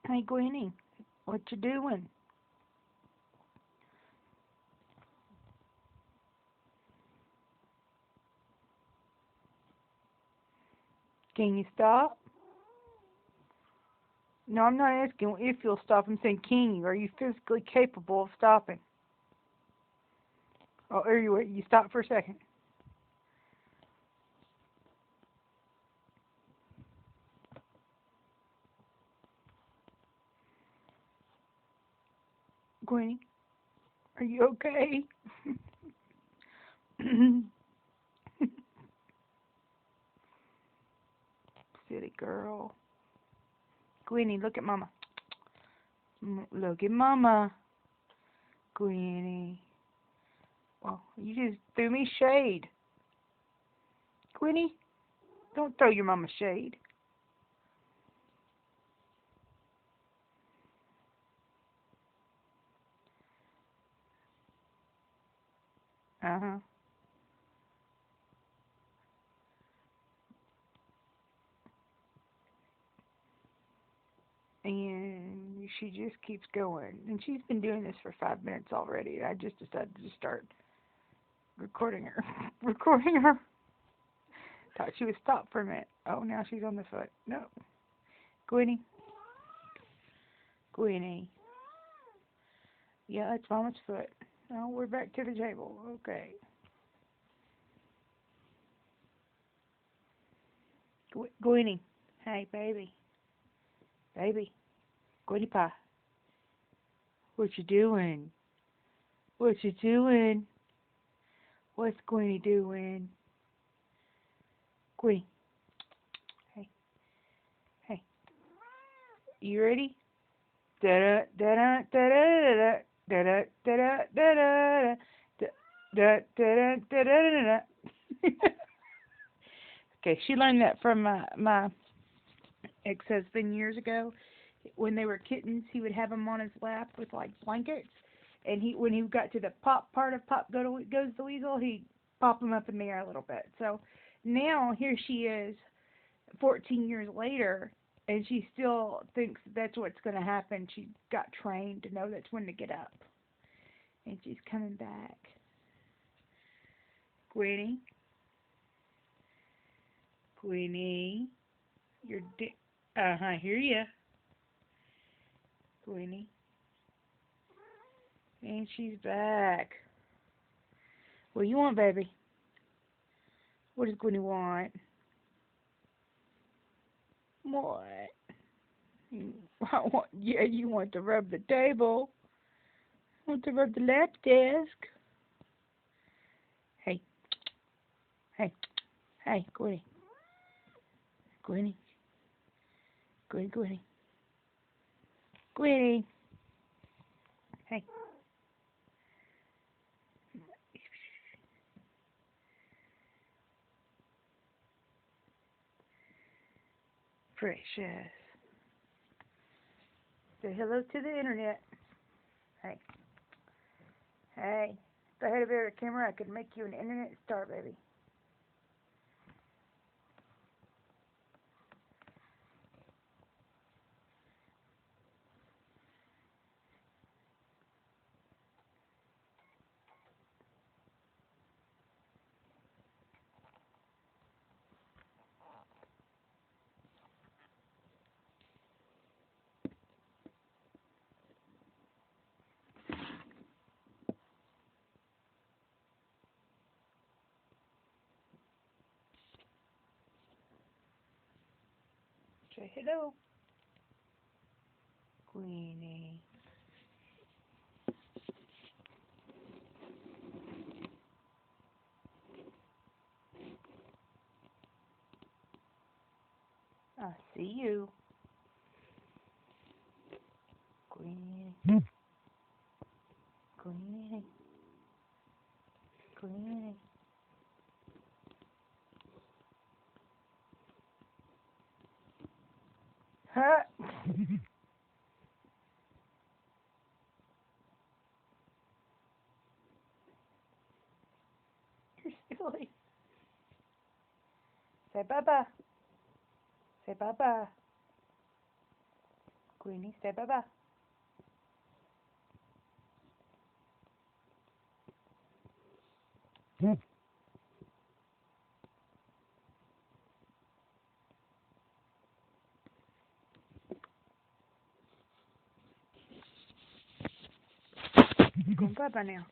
Hey, Gwenny, what you doing? Can you stop? No, I'm not asking if you'll stop. I'm saying, can you? Are you physically capable of stopping? Oh, are you? You stop for a second. Gwenny, are you okay? Silly girl. Gwenny, look at Mama. Look at Mama. Gwenny. Well, you just threw me shade. Gwenny, don't throw your mama shade. Uh huh. And she just keeps going. And she's been doing this for 5 minutes already. I just decided to start recording her. Recording her. Thought she would stop for a minute. Oh, now she's on the foot. No. Gwenny. Gwenny. Yeah, that's Mama's foot. Oh, we're back to the table. Okay. Gwenny. Hey, baby. Baby. Gwenny Pie. What you doing? What you doing? What's Gwenny doing? Gwenny. Hey. Hey. You ready? Da da da da da da da da da da da da da da. Okay, she learned that from my ex-husband years ago. When they were kittens, he would have them on his lap with like blankets, and he when he got to the pop part of Pop Goes the Weasel, he'd pop them up in the air a little bit. So now here she is, 14 years later, and she still thinks that's what's going to happen. She got trained to know that's when to get up, and she's coming back. Gwenny, Gwenny, I hear ya, Gwenny, and she's back. What do you want, baby? What does Gwenny want? What? Yeah, you want to rub the table. Want to rub the lap desk. Hey, hey, hey, Gwenny, Gwenny, Gwenny, Gwenny, Gwenny. Hey, precious. Say hello to the internet. Hey, hey. If I had a better camera, I could make you an internet star, baby. Say hello, Queenie. I see you, Queenie, Queenie, Queenie. Huh? You're silly. Say bye bye. Say bye bye. Queenie, say bye-bye. Going bye-bye now.